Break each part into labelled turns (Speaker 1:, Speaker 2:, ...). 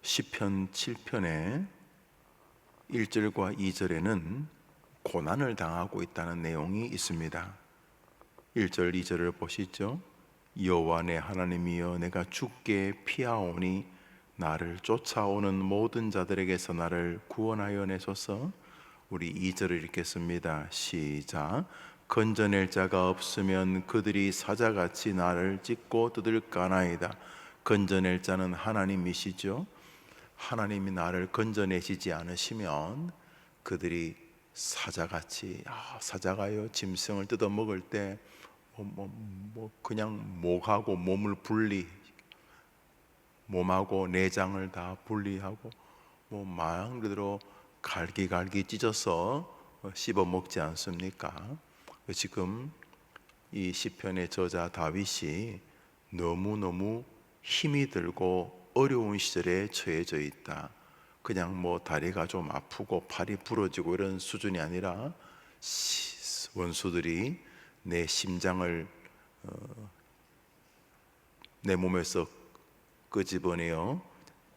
Speaker 1: 시편 7편의 1절과 2절에는 고난을 당하고 있다는 내용이 있습니다. 1절, 2절을 보시죠. 여호와 내 하나님이여, 내가 주께 피하오니 나를 쫓아오는 모든 자들에게서 나를 구원하여 내소서. 우리 2절을 읽겠습니다. 시작. 건져낼 자가 없으면 그들이 사자같이 나를 찢고 뜯을까나이다. 건져낼 자는 하나님이시죠. 하나님이 나를 건져내시지 않으시면 그들이 사자같이, 사자가요 짐승을 뜯어 먹을 때 그냥 목하고 몸을 몸하고 내장을 다 분리하고 마음 그대로 갈기갈기 찢어서 씹어 먹지 않습니까? 지금 이 시편의 저자 다윗이 너무너무 힘이 들고 어려운 시절에 처해져 있다. 그냥 다리가 좀 아프고 팔이 부러지고 이런 수준이 아니라 원수들이 내 심장을 내 몸에서 끄집어내어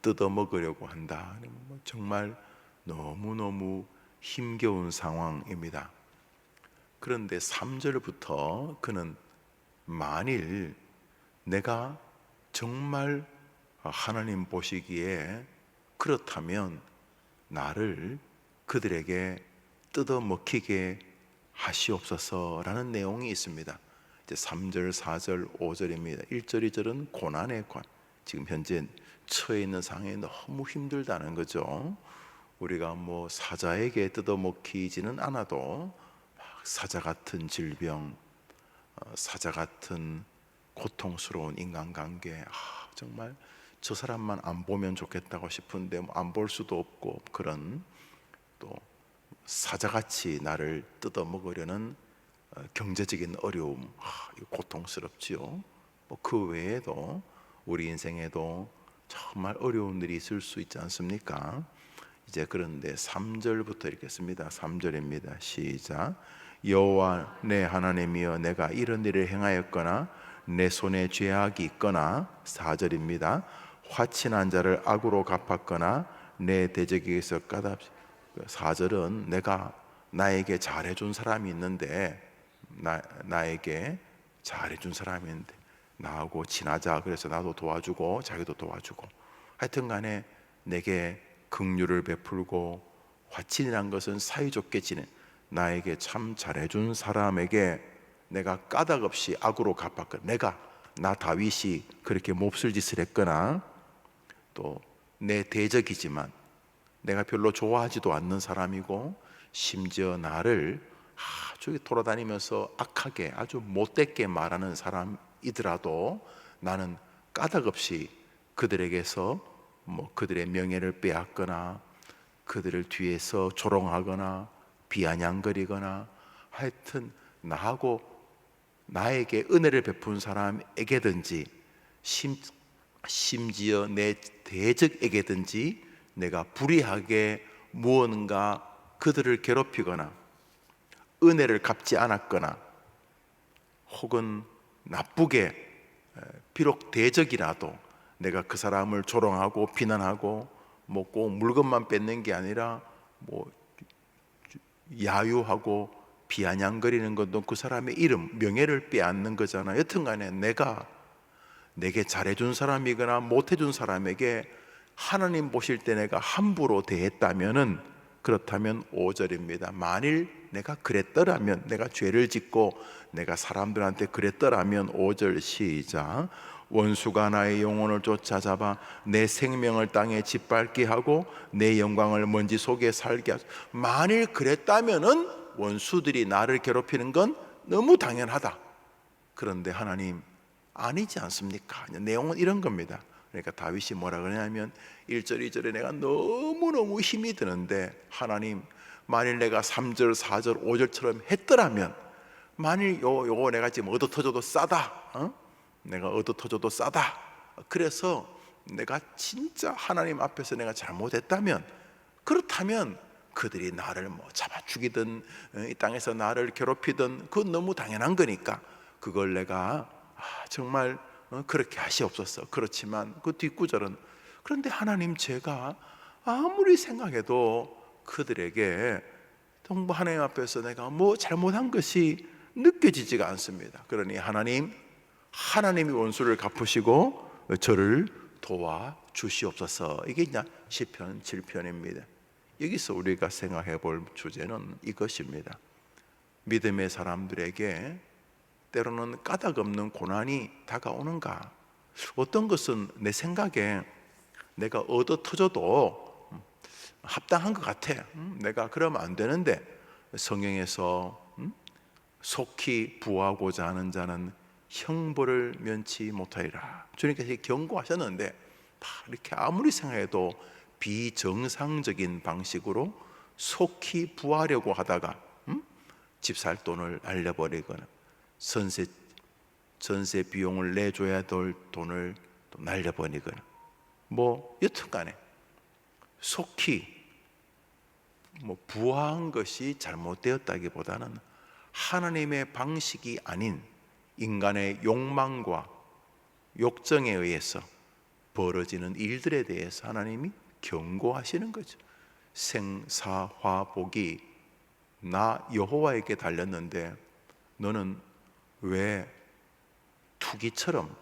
Speaker 1: 뜯어 먹으려고 한다. 정말 너무너무 힘겨운 상황입니다. 그런데 3절부터 그는 만일 내가 정말 하나님 보시기에 그렇다면 나를 그들에게 뜯어 먹히게 하시옵소서라는 내용이 있습니다. 이제 3절, 4절, 5절입니다. 1절, 2절은 고난의 지금 현재 처해 있는 상황이 너무 힘들다는 거죠. 우리가 사자에게 뜯어 먹히지는 않아도 사자 같은 질병, 사자 같은 고통스러운 인간관계, 정말 저 사람만 안 보면 좋겠다고 싶은데 안 볼 수도 없고, 그런 또 사자같이 나를 뜯어 먹으려는 경제적인 어려움, 고통스럽지요. 그 외에도 우리 인생에도 정말 어려운 일이 있을 수 있지 않습니까? 이제 그런데 3절부터 읽겠습니다. 3절입니다. 시작. 여호와 내 하나님이여, 내가 이런 일을 행하였거나 내 손에 죄악이 있거나. 4절입니다. 화친한 자를 악으로 갚았거나 내 대적에게서 까답시. 4절은 내가 나에게 잘해준 사람이 있는데, 나에게 잘해준 사람이 있는데 나하고 친하자, 그래서 나도 도와주고 자기도 도와주고, 하여튼 간에 내게 긍휼을 베풀고, 화친이란 것은 사이좋게 지낸, 나에게 참 잘해준 사람에게 내가 까닭없이 악으로 갚았거나, 나 다윗이 그렇게 몹쓸 짓을 했거나, 또 내 대적이지만 내가 별로 좋아하지도 않는 사람이고, 심지어 나를 아주 돌아다니면서 악하게 아주 못되게 말하는 사람이더라도 나는 까닭없이 그들에게서 그들의 명예를 빼앗거나, 그들을 뒤에서 조롱하거나 비아냥거리거나, 하여튼 나에게 은혜를 베푼 사람에게든지 심지어 내 대적에게든지 내가 불의하게 무언가 그들을 괴롭히거나 은혜를 갚지 않았거나, 혹은 나쁘게, 비록 대적이라도 내가 그 사람을 조롱하고 비난하고 꼭 물건만 뺏는 게 아니라 야유하고 비아냥거리는 것도 그 사람의 이름, 명예를 빼앗는 거잖아요. 여튼간에 내게 잘해준 사람이거나 못해준 사람에게 하나님 보실 때 내가 함부로 대했다면은, 그렇다면 5절입니다. 만일 내가 그랬더라면, 내가 죄를 짓고 내가 사람들한테 그랬더라면, 5절 시작. 원수가 나의 영혼을 쫓아잡아 내 생명을 땅에 짓밟게 하고 내 영광을 먼지 속에 살게 하소. 만일 그랬다면은 원수들이 나를 괴롭히는 건 너무 당연하다. 그런데 하나님, 아니지 않습니까? 내용은 이런 겁니다. 그러니까 다윗이 뭐라 그러냐면 1절, 2절에 내가 너무너무 힘이 드는데, 하나님, 만일 내가 3절, 4절, 5절처럼 했더라면, 만일 요거 내가 지금 얻어터져도 싸다, 내가 얻어터져도 싸다, 그래서 내가 진짜 하나님 앞에서 내가 잘못했다면, 그렇다면 그들이 나를 잡아 죽이든 이 땅에서 나를 괴롭히든 그건 너무 당연한 거니까 그걸 내가 정말 그렇게 하시옵소서. 그렇지만 그 뒷구절은 그런데 하나님, 제가 아무리 생각해도 그들에게 하나님 앞에서 내가 뭐 잘못한 것이 느껴지지가 않습니다. 그러니 하나님이 원수를 갚으시고 저를 도와주시옵소서. 이게 이제 시편 7편입니다. 여기서 우리가 생각해 볼 주제는 이것입니다. 믿음의 사람들에게 때로는 까닭없는 고난이 다가오는가? 어떤 것은 내 생각에 내가 얻어 터져도 합당한 것 같아. 내가 그러면 안 되는데, 성경에서 속히 부하고자 하는 자는 형벌을 면치 못하리라, 주님께서 경고하셨는데 이렇게 아무리 생각해도 비정상적인 방식으로 속히 부하려고 하다가 집 살 돈을 날려버리거나 전세 비용을 내줘야 될 돈을 또 날려버리거나, 여튼간에 속히 부한 것이 잘못되었다기보다는 하나님의 방식이 아닌 인간의 욕망과 욕정에 의해서 벌어지는 일들에 대해서 하나님이 경고하시는 거죠. 생사화복이 나 여호와에게 달렸는데 너는 왜 투기처럼,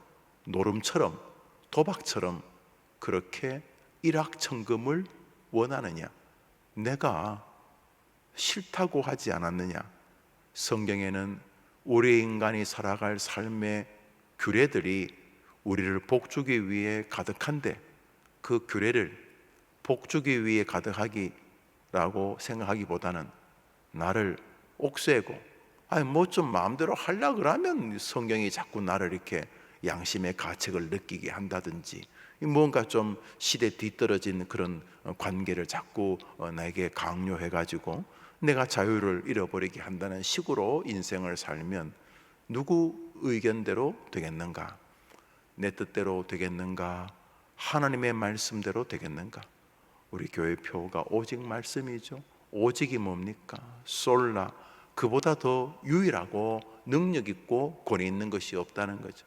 Speaker 1: 노름처럼, 도박처럼 그렇게 일확천금을 원하느냐? 내가 싫다고 하지 않았느냐? 성경에는 우리 인간이 살아갈 삶의 규례들이 우리를 복주기 위해 가득한데, 그 규례를 복주기 위해 가득하기라고 생각하기보다는 나를 옥죄고 좀 마음대로 하려고 그러면 성경이 자꾸 나를 이렇게 양심의 가책을 느끼게 한다든지, 뭔가 좀 시대 뒤떨어진 그런 관계를 자꾸 나에게 강요해가지고 내가 자유를 잃어버리게 한다는 식으로 인생을 살면 누구 의견대로 되겠는가? 내 뜻대로 되겠는가? 하나님의 말씀대로 되겠는가? 우리 교회 표가 오직 말씀이죠. 오직이 뭡니까? 솔라, 그보다 더 유일하고 능력 있고 권위 있는 것이 없다는 거죠.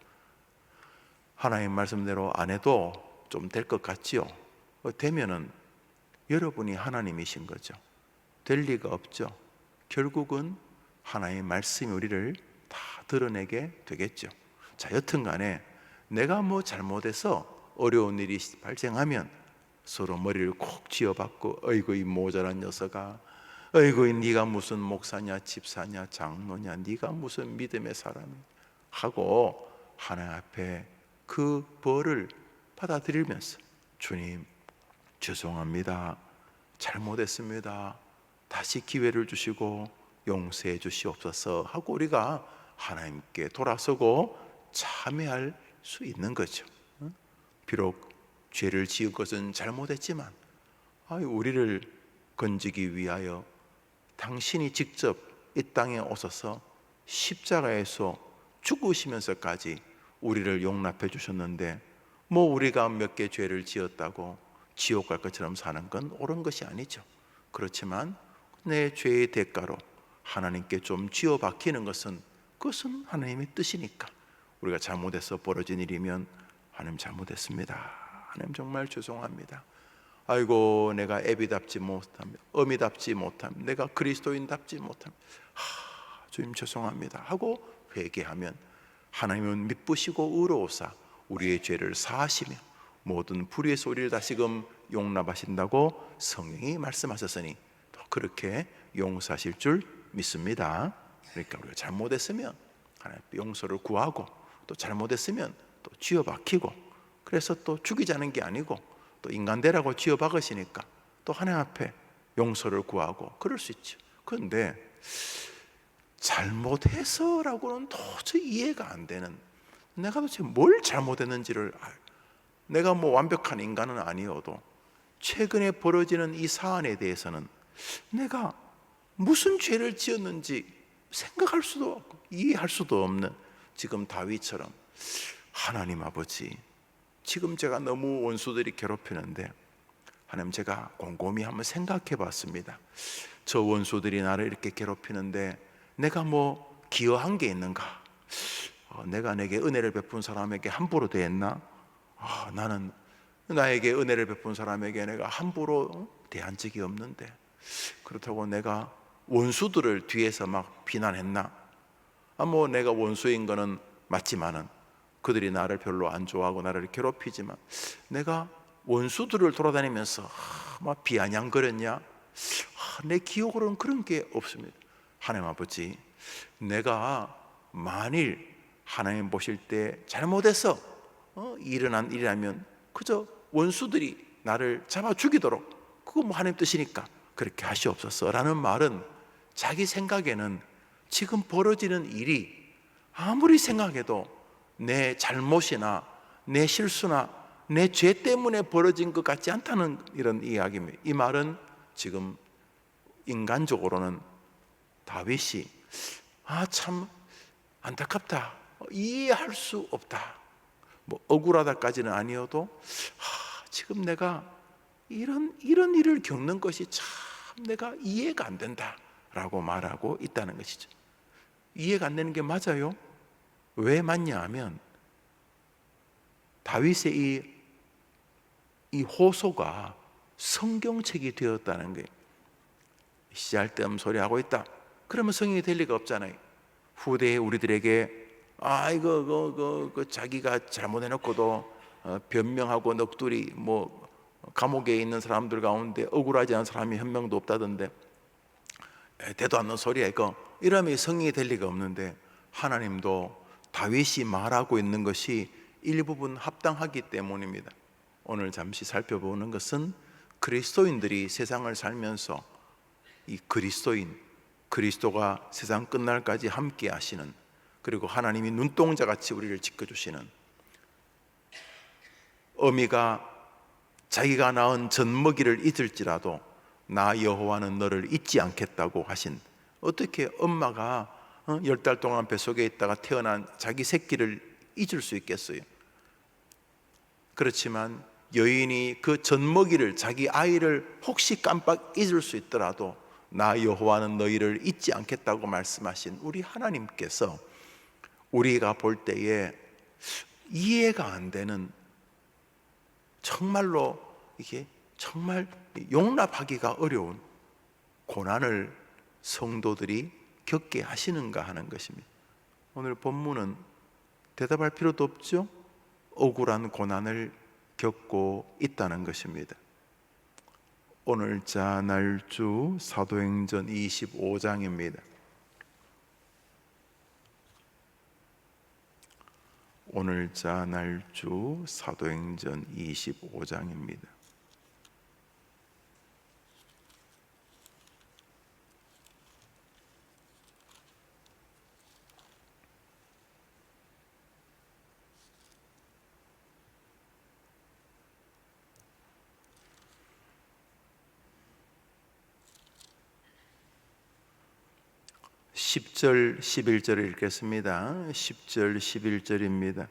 Speaker 1: 하나님 말씀대로 안 해도 좀 될 것 같지요? 되면은 여러분이 하나님이신 거죠. 될 리가 없죠. 결국은 하나님의 말씀이 우리를 다 드러내게 되겠죠. 자, 여튼간에 내가 잘못해서 어려운 일이 발생하면 서로 머리를 콕 쥐어박고, 어이구 이 모자란 녀석아, 어이구 네가 무슨 목사냐, 집사냐, 장로냐, 네가 무슨 믿음의 사람이냐 하고 하나님 앞에 그 벌을 받아들이면서, 주님 죄송합니다, 잘못했습니다, 다시 기회를 주시고 용서해 주시옵소서 하고 우리가 하나님께 돌아서고 참회할 수 있는 거죠. 비록 죄를 지은 것은 잘못했지만 우리를 건지기 위하여 당신이 직접 이 땅에 오셔서 십자가에서 죽으시면서까지 우리를 용납해 주셨는데, 우리가 몇 개 죄를 지었다고 지옥 갈 것처럼 사는 건 옳은 것이 아니죠. 그렇지만 내 죄의 대가로 하나님께 좀 쥐어 박히는 것은, 그것은 하나님의 뜻이니까. 우리가 잘못해서 벌어진 일이면 하나님 잘못했습니다, 하나님 정말 죄송합니다, 아이고 내가 애비답지 못함, 어미답지 못함, 내가 그리스도인답지 못함, 주님 죄송합니다 하고 회개하면 하나님은 미쁘시고 의로우사 우리의 죄를 사하시며 모든 불의의 소리를 다시금 용납하신다고 성경이 말씀하셨으니 또 그렇게 용서하실 줄 믿습니다. 그러니까 우리가 잘못했으면 하나님 용서를 구하고, 또 잘못했으면 또 쥐어박히고, 그래서 또 죽이자는 게 아니고 또 인간되라고 쥐어박으시니까 또 하나님 앞에 용서를 구하고 그럴 수 있죠. 그런데 잘못해서라고는 도저히 이해가 안 되는, 내가 도대체 뭘 잘못했는지를 내가 완벽한 인간은 아니어도 최근에 벌어지는 이 사안에 대해서는 내가 무슨 죄를 지었는지 생각할 수도 없고 이해할 수도 없는, 지금 다윗처럼 하나님 아버지, 지금 제가 너무 원수들이 괴롭히는데 하나님, 제가 곰곰이 한번 생각해 봤습니다. 저 원수들이 나를 이렇게 괴롭히는데 내가 기여한 게 있는가? 내가 내게 은혜를 베푼 사람에게 함부로 대했나? 나는 나에게 은혜를 베푼 사람에게 내가 함부로 대한 적이 없는데, 그렇다고 내가 원수들을 뒤에서 막 비난했나? 뭐 내가 원수인 거는 맞지만은 그들이 나를 별로 안 좋아하고 나를 괴롭히지만 내가 원수들을 돌아다니면서 막 비아냥거렸냐? 내 기억으로는 그런 게 없습니다. 하나님 아버지, 내가 만일 하나님 보실 때 잘못해서 일어난 일이라면 그저 원수들이 나를 잡아 죽이도록, 그거 뭐 하나님 뜻이니까 그렇게 하시옵소서 라는 말은 자기 생각에는 지금 벌어지는 일이 아무리 생각해도 내 잘못이나 내 실수나 내 죄 때문에 벌어진 것 같지 않다는 이런 이야기입니다. 이 말은 지금 인간적으로는 다윗이 참 안타깝다, 이해할 수 없다, 뭐 억울하다까지는 아니어도 지금 내가 이런 일을 겪는 것이 참 내가 이해가 안 된다 라고 말하고 있다는 것이죠. 이해가 안 되는 게 맞아요. 왜 맞냐 하면 다윗의 이 호소가 성경책이 되었다는 거예요. 시잘데없는 소리 하고 있다, 그러면 성경이 될 리가 없잖아요. 후대에 우리들에게 이거 자기가 잘못해놓고도 변명하고 넋두리 뭐 감옥에 있는 사람들 가운데 억울하지 않은 사람이 한 명도 없다던데, 대도 않는 소리야 이거, 이러면 성경이 될 리가 없는데, 하나님도 다윗이 말하고 있는 것이 일부분 합당하기 때문입니다. 오늘 잠시 살펴보는 것은 그리스도인들이 세상을 살면서 이 그리스도가 세상 끝날까지 함께 하시는, 그리고 하나님이 눈동자같이 우리를 지켜주시는, 어미가 자기가 낳은 젖먹이를 잊을지라도 나 여호와는 너를 잊지 않겠다고 하신, 어떻게 엄마가 10달 동안 뱃속에 있다가 태어난 자기 새끼를 잊을 수 있겠어요? 그렇지만 여인이 그 젖먹이를, 자기 아이를 혹시 깜빡 잊을 수 있더라도 나 여호와는 너희를 잊지 않겠다고 말씀하신 우리 하나님께서 우리가 볼 때에 이해가 안 되는, 정말로 이게 정말 용납하기가 어려운 고난을 성도들이 겪게 하시는가 하는 것입니다. 오늘 본문은 대답할 필요도 없죠. 억울한 고난을 겪고 있다는 것입니다. 오늘자 날주 사도행전 25장입니다. 오늘자 날주 사도행전 25장입니다. (10절) (11절을) 읽겠습니다. 10절 11절입니다.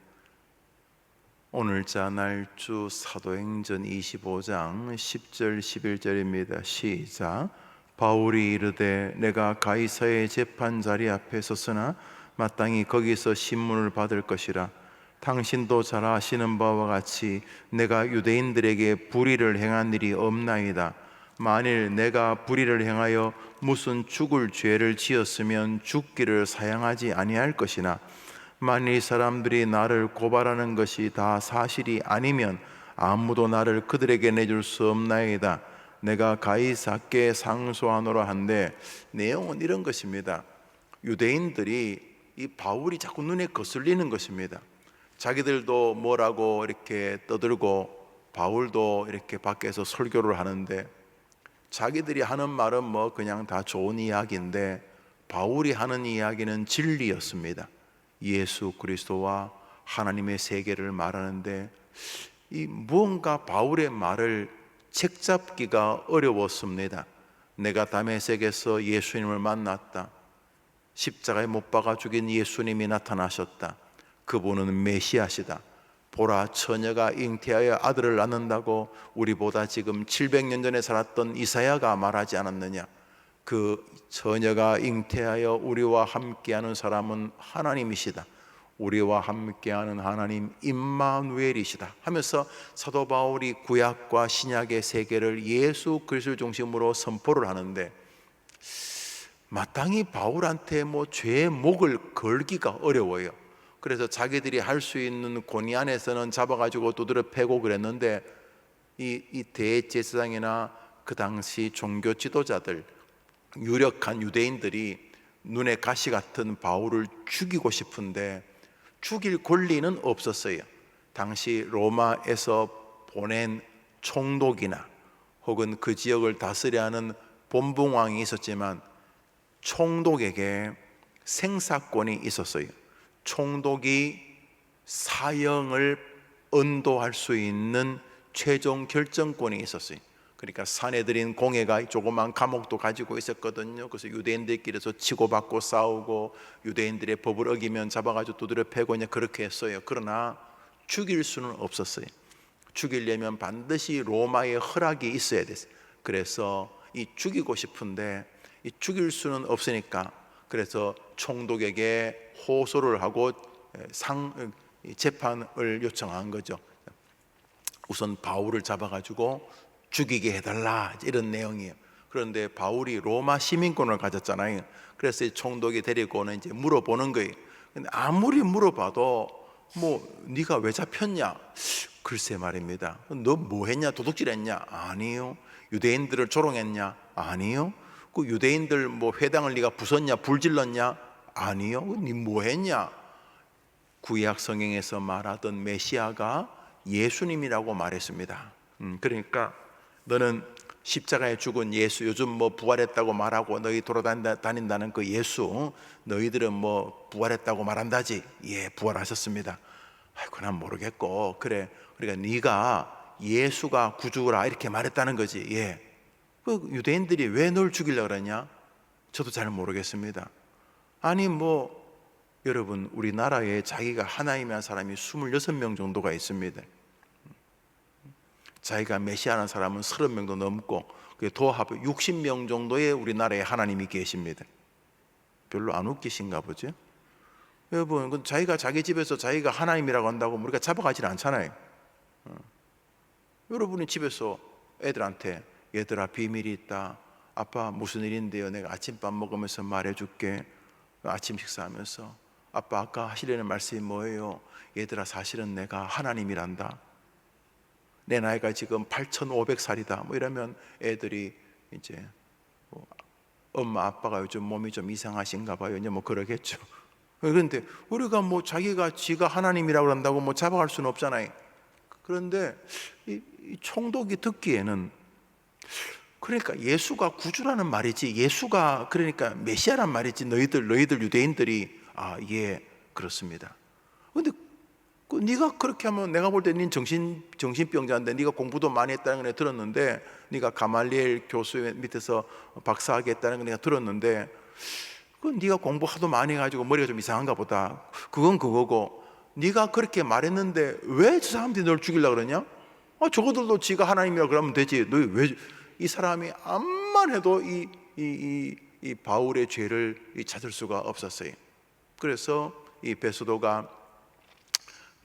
Speaker 1: 오늘자 날주 사도행전 25장 10절 11절입니다. 시작. 바울이 이르되 내가 가이사의 재판 자리 앞에 섰으나 마땅히 거기서 신문을 받을 것이라. 당신도 잘 아시는 바와 같이 내가 유대인들에게 불의를 행한 일이 없나이다. 만일 내가 불의를 행하여 무슨 죽을 죄를 지었으면 죽기를 사양하지 아니할 것이나, 만일 사람들이 나를 고발하는 것이 다 사실이 아니면 아무도 나를 그들에게 내줄 수 없나이다. 내가 가이사께 상소하노라 한데, 내용은 이런 것입니다. 유대인들이 이 바울이 자꾸 눈에 거슬리는 것입니다. 자기들도 뭐라고 이렇게 떠들고 바울도 이렇게 밖에서 설교를 하는데, 자기들이 하는 말은 뭐 그냥 다 좋은 이야기인데 바울이 하는 이야기는 진리였습니다. 예수 그리스도와 하나님의 세계를 말하는데 이 무언가 바울의 말을 책잡기가 어려웠습니다. 내가 다메섹에서 예수님을 만났다. 십자가에 못 박아 죽인 예수님이 나타나셨다. 그분은 메시아시다. 보라, 처녀가 잉태하여 아들을 낳는다고 우리보다 지금 700년 전에 살았던 이사야가 말하지 않았느냐. 그 처녀가 잉태하여 우리와 함께하는 사람은 하나님이시다. 우리와 함께하는 하나님 임마누엘이시다 하면서 사도 바울이 구약과 신약의 세계를 예수 그리스도를 중심으로 선포를 하는데, 마땅히 바울한테 뭐 죄의 목을 걸기가 어려워요. 그래서 자기들이 할 수 있는 권위 안에서는 잡아가지고 두드려 패고 그랬는데, 이 대제사장이나 그 당시 종교 지도자들, 유력한 유대인들이 눈에 가시 같은 바울을 죽이고 싶은데 죽일 권리는 없었어요. 당시 로마에서 보낸 총독이나 혹은 그 지역을 다스려 하는 본붕왕이 있었지만 총독에게 생사권이 있었어요. 총독이 사형을 언도할 수 있는 최종 결정권이 있었어요. 그러니까 사내들인 공회가 조그만 감옥도 가지고 있었거든요. 그래서 유대인들끼리서 치고받고 싸우고 유대인들의 법을 어기면 잡아가지고 두드려 패고 그냥 그렇게 했어요. 그러나 죽일 수는 없었어요. 죽이려면 반드시 로마의 허락이 있어야 됐어요. 그래서 이 죽이고 싶은데 이 죽일 수는 없으니까, 그래서 총독에게 호소를 하고 재판을 요청한 거죠. 우선 바울을 잡아가지고 죽이게 해달라, 이런 내용이에요. 그런데 바울이 로마 시민권을 가졌잖아요. 그래서 총독이 데리고 오는 이제 물어보는 거예요. 근데 아무리 물어봐도 뭐 네가 왜 잡혔냐? 글쎄 말입니다. 너 뭐 했냐? 도둑질했냐? 아니요. 유대인들을 조롱했냐? 아니요. 그 유대인들 뭐 회당을 네가 부쉈냐? 불질렀냐? 아니요. 네 뭐 했냐? 구약 성경에서 말하던 메시아가 예수님이라고 말했습니다. 그러니까 너는 십자가에 죽은 예수, 요즘 뭐 부활했다고 말하고 너희 돌아다닌다는 그 예수, 너희들은 뭐 부활했다고 말한다지? 예, 부활하셨습니다. 아이고, 난 모르겠고. 그래, 그러니까 네가 예수가 구주라 이렇게 말했다는 거지. 예. 그 유대인들이 왜 널 죽이려고 그러냐? 저도 잘 모르겠습니다. 아니 뭐 여러분, 우리나라에 자기가 하나님이라는 사람이 26명 정도가 있습니다. 자기가 메시아라는 사람은 30명도 넘고, 도합 60명 정도의 우리나라에 하나님이 계십니다. 별로 안 웃기신가 보죠? 여러분, 자기가 자기 집에서 자기가 하나님이라고 한다고 우리가 잡아가지 않잖아요. 여러분이 집에서 애들한테 얘들아 비밀이 있다, 아빠 무슨 일인데요, 내가 아침밥 먹으면서 말해줄게. 아침 식사하면서 아빠 아까 하시려는 말씀이 뭐예요? 얘들아 사실은 내가 하나님이란다, 내 나이가 지금 8,500살이다 뭐 이러면 애들이 이제 뭐 엄마 아빠가 요즘 몸이 좀 이상하신가 봐요, 이제 뭐 그러겠죠. 그런데 우리가 뭐 자기가 지가 하나님이라고 한다고 뭐 잡아갈 수는 없잖아요. 그런데 이 총독이 듣기에는, 그러니까 예수가 구주라는 말이지, 예수가 그러니까 메시아란 말이지, 너희들 유대인들이 예 그렇습니다. 근데 네가 그렇게 하면 내가 볼 때 네 정신병자인데, 네가 공부도 많이 했다는 걸 들었는데, 네가 가말리엘 교수 밑에서 박사하겠다는 걸 내가 들었는데, 네가 공부 하도 많이 해가지고 머리가 좀 이상한가 보다. 그건 그거고, 네가 그렇게 말했는데 왜 저 사람들이 널 죽이려고 그러냐? 저거들도 지가 하나님이라고 그러면 되지. 너 왜? 이 사람이 암만 해도 이 바울의 죄를 찾을 수가 없었어요. 그래서 이 베스도가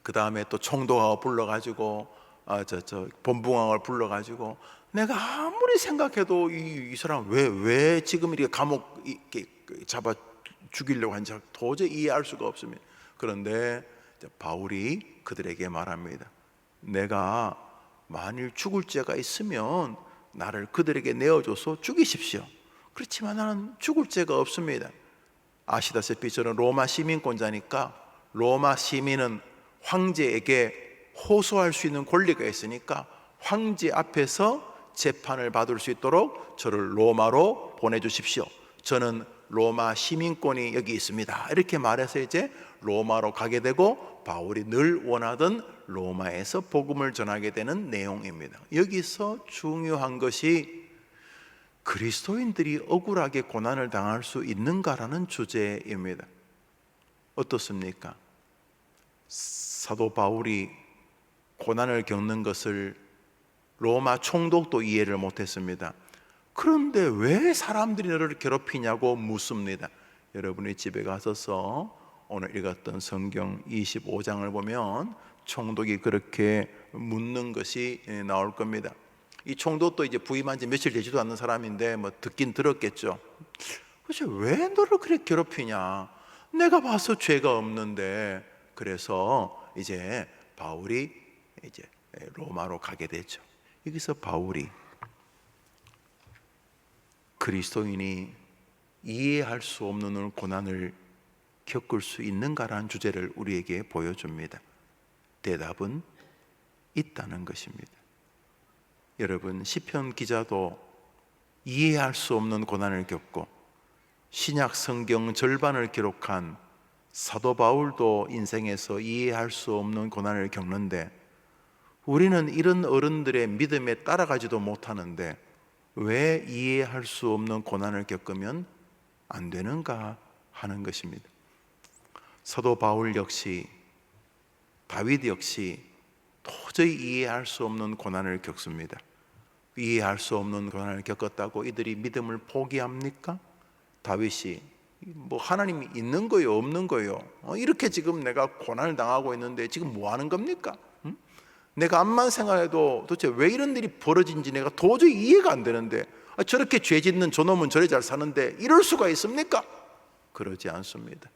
Speaker 1: 그 다음에 또 총독하고 불러가지고 본붕왕을 불러가지고, 내가 아무리 생각해도 이 사람 왜 지금 이렇게 감옥 이렇게 잡아 죽이려고 하는지 도저히 이해할 수가 없습니다. 그런데 바울이 그들에게 말합니다. 내가 만일 죽을 죄가 있으면 나를 그들에게 내어줘서 죽이십시오. 그렇지만 나는 죽을 죄가 없습니다. 아시다시피 저는 로마 시민권자니까, 로마 시민은 황제에게 호소할 수 있는 권리가 있으니까 황제 앞에서 재판을 받을 수 있도록 저를 로마로 보내주십시오. 저는 로마 시민권이 여기 있습니다. 이렇게 말해서 이제 로마로 가게 되고, 바울이 늘 원하던 로마에서 복음을 전하게 되는 내용입니다. 여기서 중요한 것이 그리스도인들이 억울하게 고난을 당할 수 있는가라는 주제입니다. 어떻습니까? 사도 바울이 고난을 겪는 것을 로마 총독도 이해를 못했습니다. 그런데 왜 사람들이 너를 괴롭히냐고 묻습니다. 여러분이 집에 가서서 오늘 읽었던 성경 25장을 보면 총독이 그렇게 묻는 것이 나올 겁니다. 이 총독도 이제 부임한 지 며칠 되지도 않는 사람인데 뭐 듣긴 들었겠죠. 그치, 왜 너를 그렇게 괴롭히냐? 내가 봐서 죄가 없는데. 그래서 이제 바울이 이제 로마로 가게 되죠. 여기서 바울이 그리스도인이 이해할 수 없는 고난을 겪을 수 있는가라는 주제를 우리에게 보여줍니다. 대답은 있다는 것입니다. 여러분, 시편 기자도 이해할 수 없는 고난을 겪고 신약 성경 절반을 기록한 사도 바울도 인생에서 이해할 수 없는 고난을 겪는데 우리는 이런 어른들의 믿음에 따라가지도 못하는데 왜 이해할 수 없는 고난을 겪으면 안 되는가 하는 것입니다. 사도 바울 역시, 다윗 역시 도저히 이해할 수 없는 고난을 겪습니다. 이해할 수 없는 고난을 겪었다고 이들이 믿음을 포기합니까? 다윗이 뭐 하나님이 있는 거요 없는 거요? 이렇게 지금 내가 고난을 당하고 있는데 지금 뭐 하는 겁니까? 내가 암만 생각해도 도대체 왜 이런 일이 벌어진지 내가 도저히 이해가 안 되는데 저렇게 죄 짓는 저놈은 저래 잘 사는데 이럴 수가 있습니까? 그러지 않습니다.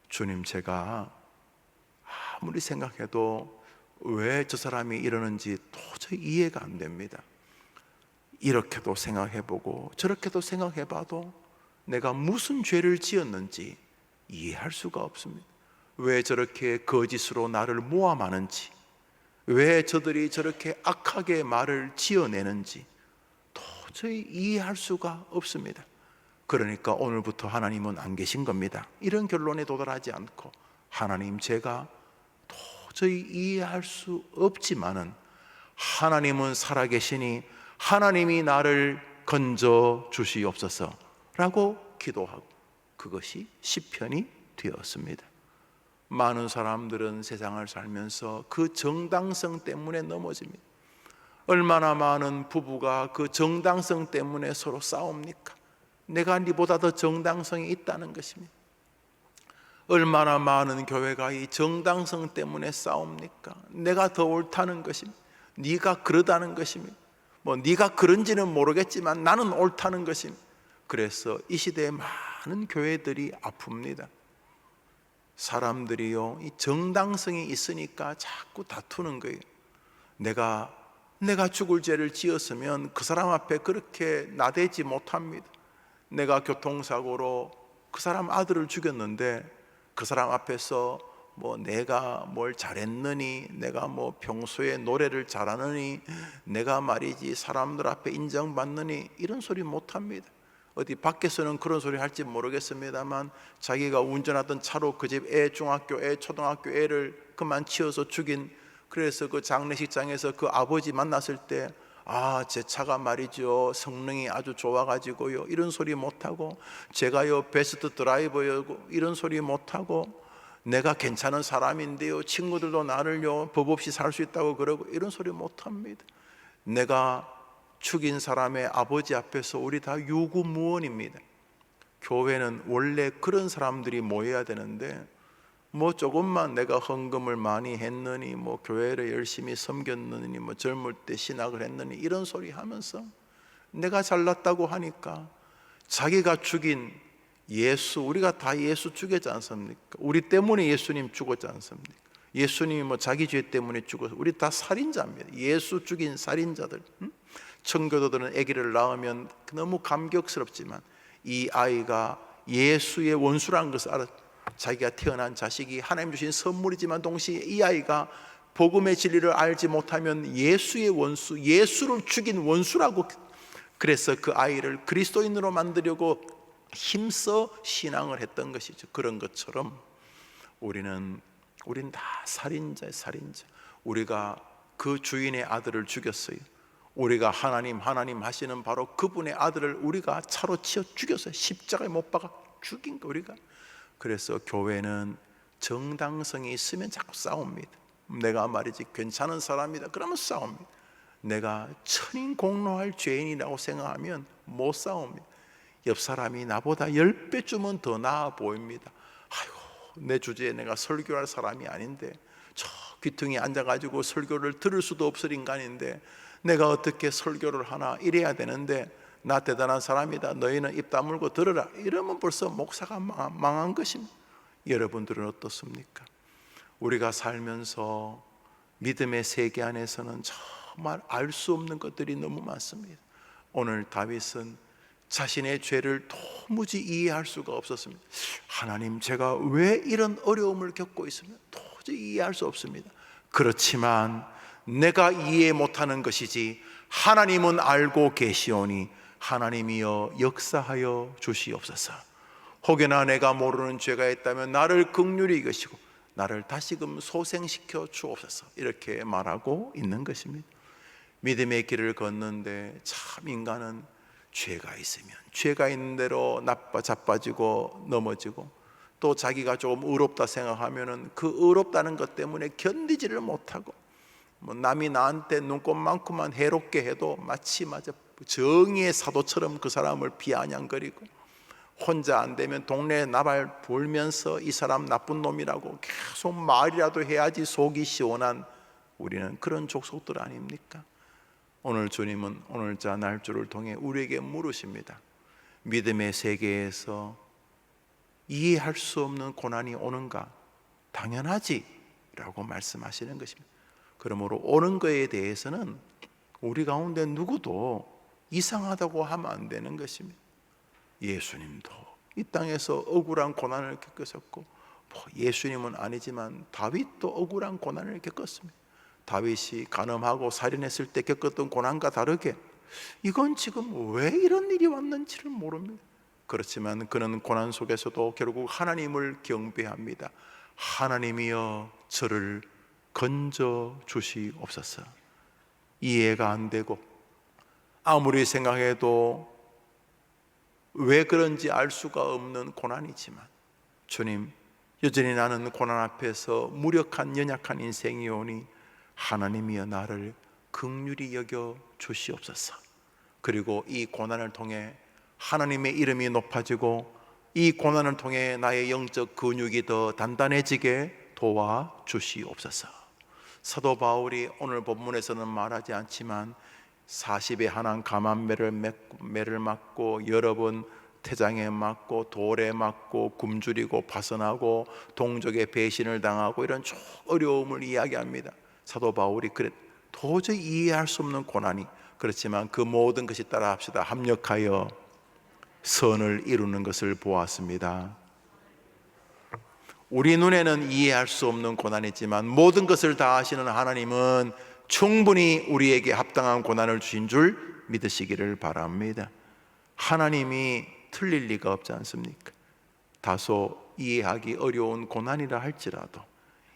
Speaker 1: 주님, 제가 아무리 생각해도 왜 저 사람이 이러는지 도저히 이해가 안 됩니다. 이렇게도 생각해보고 저렇게도 생각해봐도 내가 무슨 죄를 지었는지 이해할 수가 없습니다. 왜 저렇게 거짓으로 나를 모함하는지, 왜 저들이 저렇게 악하게 말을 지어내는지 도저히 이해할 수가 없습니다. 그러니까 오늘부터 하나님은 안 계신 겁니다. 이런 결론에 도달하지 않고 하나님, 제가 도저히 이해할 수 없지만은 하나님은 살아계시니 하나님이 나를 건져 주시옵소서 라고 기도하고 그것이 시편이 되었습니다. 많은 사람들은 세상을 살면서 그 정당성 때문에 넘어집니다. 얼마나 많은 부부가 그 정당성 때문에 서로 싸웁니까? 내가 네보다 더 정당성이 있다는 것입니다. 얼마나 많은 교회가 이 정당성 때문에 싸웁니까? 내가 더 옳다는 것입니다. 네가 그러다는 것입니다. 뭐 네가 그런지는 모르겠지만 나는 옳다는 것입니다. 그래서 이 시대에 많은 교회들이 아픕니다. 사람들이요, 이 정당성이 있으니까 자꾸 다투는 거예요. 내가 죽을 죄를 지었으면 그 사람 앞에 그렇게 나대지 못합니다. 내가 교통사고로 그 사람 아들을 죽였는데 그 사람 앞에서 뭐 내가 뭘 잘했느니, 내가 뭐 평소에 노래를 잘하느니, 내가 말이지 사람들 앞에 인정받느니 이런 소리 못합니다. 어디 밖에서는 그런 소리 할지 모르겠습니다만 자기가 운전하던 차로 그 집 애, 중학교 애, 초등학교 애를 그만 치어서 죽인, 그래서 그 장례식장에서 그 아버지 만났을 때 제 차가 말이죠 성능이 아주 좋아가지고요 이런 소리 못하고, 제가요 베스트 드라이버요 이런 소리 못하고, 내가 괜찮은 사람인데요 친구들도 나를요 법 없이 살 수 있다고 그러고 이런 소리 못합니다. 내가 죽인 사람의 아버지 앞에서 우리 다 유구무원입니다. 교회는 원래 그런 사람들이 모여야 되는데 뭐 조금만 내가 헌금을 많이 했느니, 뭐 교회를 열심히 섬겼느니, 뭐 젊을 때 신학을 했느니 이런 소리 하면서 내가 잘났다고 하니까 자기가 죽인 예수, 우리가 다 예수 죽였지 않습니까? 우리 때문에 예수님 죽었지 않습니까? 예수님이 뭐 자기 죄 때문에 죽어서 우리 다 살인자입니다. 예수 죽인 살인자들. 청교도들은 아기를 낳으면 너무 감격스럽지만 이 아이가 예수의 원수라는 것을 알아. 자기가 태어난 자식이 하나님 주신 선물이지만 동시에 이 아이가 복음의 진리를 알지 못하면 예수의 원수, 예수를 죽인 원수라고. 그래서 그 아이를 그리스도인으로 만들려고 힘써 신앙을 했던 것이죠. 그런 것처럼 우린 다 살인자예요, 살인자. 우리가 그 주인의 아들을 죽였어요. 우리가 하나님 하시는 바로 그분의 아들을 우리가 차로 치어 죽였어요. 십자가에 못 박아 죽인 거 우리가. 그래서 교회는 정당성이 있으면 자꾸 싸웁니다. 내가 말이지 괜찮은 사람이다 그러면 싸웁니다. 내가 천인공노할 죄인이라고 생각하면 못 싸웁니다. 옆 사람이 나보다 10배쯤은 더 나아 보입니다. 내 주제에 내가 설교할 사람이 아닌데, 저 귀퉁이 앉아가지고 설교를 들을 수도 없을 인간인데 내가 어떻게 설교를 하나, 이래야 되는데 나 대단한 사람이다, 너희는 입 다물고 들으라, 이러면 벌써 목사가 망한 것입니다. 여러분들은 어떻습니까? 우리가 살면서 믿음의 세계 안에서는 정말 알 수 없는 것들이 너무 많습니다. 오늘 다윗은 자신의 죄를 도무지 이해할 수가 없었습니다. 하나님, 제가 왜 이런 어려움을 겪고 있으면 도저히 이해할 수 없습니다. 그렇지만 내가 이해 못하는 것이지 하나님은 알고 계시오니 하나님이여 역사하여 주시옵소서. 혹여나 내가 모르는 죄가 있다면 나를 긍휼히 여기시고 나를 다시금 소생시켜 주옵소서, 이렇게 말하고 있는 것입니다. 믿음의 길을 걷는데 참 인간은 죄가 있으면 죄가 있는 대로 자빠지고 넘어지고, 또 자기가 조금 의롭다 생각하면은 그 의롭다는 것 때문에 견디지를 못하고, 남이 나한테 눈꼽만큼만 해롭게 해도 마치 정의의 사도처럼 그 사람을 비아냥거리고, 혼자 안 되면 동네에 나발 불면서 이 사람 나쁜 놈이라고 계속 말이라도 해야지 속이 시원한 우리는 그런 족속들 아닙니까? 오늘 주님은 오늘 자 날조를 통해 우리에게 물으십니다. 믿음의 세계에서 이해할 수 없는 고난이 오는가? 당연하지 라고 말씀하시는 것입니다. 그러므로 오는 거에 대해서는 우리 가운데 누구도 이상하다고 하면 안 되는 것입니다. 예수님도 이 땅에서 억울한 고난을 겪으셨고, 예수님은 아니지만 다윗도 억울한 고난을 겪었습니다. 다윗이 간음하고 살인했을 때 겪었던 고난과 다르게 이건 지금 왜 이런 일이 왔는지를 모릅니다. 그렇지만 그는 고난 속에서도 결국 하나님을 경배합니다. 하나님이여 저를 건져 주시옵소서. 이해가 안 되고 아무리 생각해도 왜 그런지 알 수가 없는 고난이지만, 주님, 여전히 나는 고난 앞에서 무력한 연약한 인생이오니 하나님이여 나를 긍휼히 여겨 주시옵소서. 그리고 이 고난을 통해 하나님의 이름이 높아지고 이 고난을 통해 나의 영적 근육이 더 단단해지게 도와 주시옵소서. 사도 바울이 오늘 본문에서는 말하지 않지만 40에 한한 감암매를 맞고 여러 번 태장에 맞고 돌에 맞고 굶주리고 파선하고 동족의 배신을 당하고 이런 어려움을 이야기합니다. 사도 바울이 도저히 이해할 수 없는 고난이, 그렇지만 그 모든 것이 따라 합시다. 합력하여 선을 이루는 것을 보았습니다. 우리 눈에는 이해할 수 없는 고난이지만 모든 것을 다 아시는 하나님은 충분히 우리에게 합당한 고난을 주신 줄 믿으시기를 바랍니다. 하나님이 틀릴 리가 없지 않습니까? 다소 이해하기 어려운 고난이라 할지라도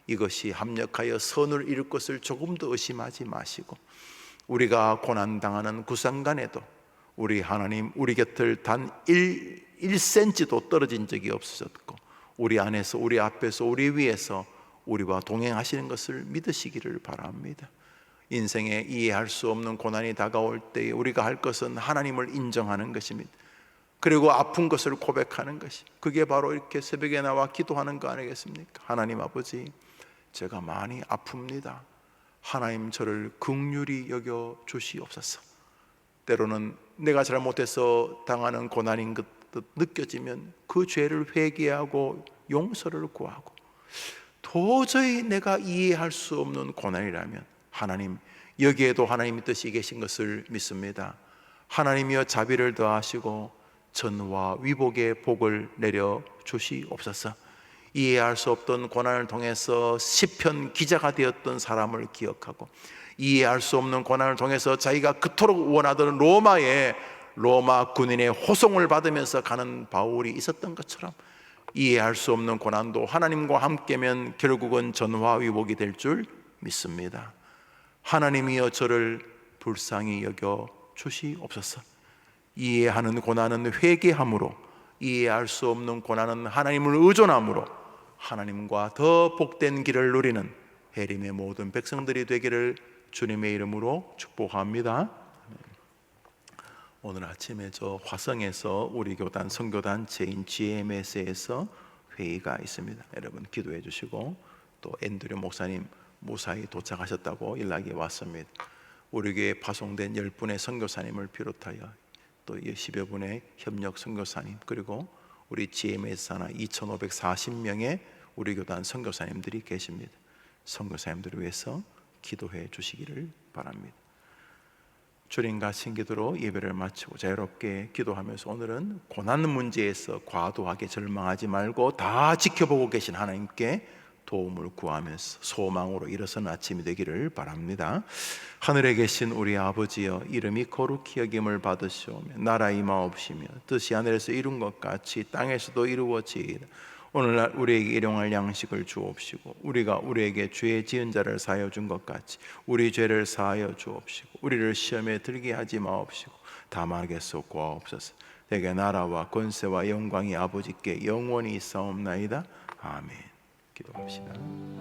Speaker 1: 이것이 합력하여 선을 이룰 것을 조금도 의심하지 마시고, 우리가 고난당하는 그 순간에도 우리 하나님 우리 곁을 단 1cm도 떨어진 적이 없으셨고, 우리 안에서 우리 앞에서 우리 위에서 우리와 동행하시는 것을 믿으시기를 바랍니다. 인생에 이해할 수 없는 고난이 다가올 때 우리가 할 것은 하나님을 인정하는 것입니다. 그리고 아픈 것을 고백하는 것이, 그게 바로 이렇게 새벽에 나와 기도하는 거 아니겠습니까? 하나님 아버지, 제가 많이 아픕니다. 하나님 저를 긍휼히 여겨 주시옵소서. 때로는 내가 잘못해서 당하는 고난인 것 느껴지면 그 죄를 회개하고 용서를 구하고, 도저히 내가 이해할 수 없는 고난이라면 하나님, 여기에도 하나님의 뜻이 계신 것을 믿습니다. 하나님이여 자비를 더하시고 전와 위복의 복을 내려 주시옵소서. 이해할 수 없던 고난을 통해서 시편 기자가 되었던 사람을 기억하고, 이해할 수 없는 고난을 통해서 자기가 그토록 원하던 로마 군인의 호송을 받으면서 가는 바울이 있었던 것처럼, 이해할 수 없는 고난도 하나님과 함께면 결국은 전화위복이 될 줄 믿습니다. 하나님이여 저를 불쌍히 여겨 주시옵소서. 이해하는 고난은 회개함으로, 이해할 수 없는 고난은 하나님을 의존함으로 하나님과 더 복된 길을 누리는 해림의 모든 백성들이 되기를 주님의 이름으로 축복합니다. 오늘 아침에 저 화성에서 우리 교단 선교단체인 GMS에서 회의가 있습니다. 여러분 기도해 주시고, 또 앤드류 목사님 무사히 도착하셨다고 연락이 왔습니다. 우리 교회에 파송된 10분의 선교사님을 비롯하여 또 10여 분의 협력 선교사님, 그리고 우리 GMS 산하 2,540명의 우리 교단 선교사님들이 계십니다. 선교사님들을 위해서 기도해 주시기를 바랍니다. 주님과 신기도로 예배를 마치고 자유롭게 기도하면서 오늘은 고난 문제에서 과도하게 절망하지 말고 다 지켜보고 계신 하나님께 도움을 구하면서 소망으로 일어서는 아침이 되기를 바랍니다. 하늘에 계신 우리 아버지여, 이름이 거룩히 여김을 받으시오며 나라 임하옵시며 뜻이 하늘에서 이룬 것 같이 땅에서도 이루어지이다. 오늘날 우리에게 일용할 양식을 주옵시고, 우리가 우리에게 죄 지은 자를 사하여 준 것 같이 우리 죄를 사하여 주옵시고, 우리를 시험에 들게 하지 마옵시고 다만에게서 구하옵소서. 내게 나라와 권세와 영광이 아버지께 영원히 있사옵나이다. 아멘. 기도합시다.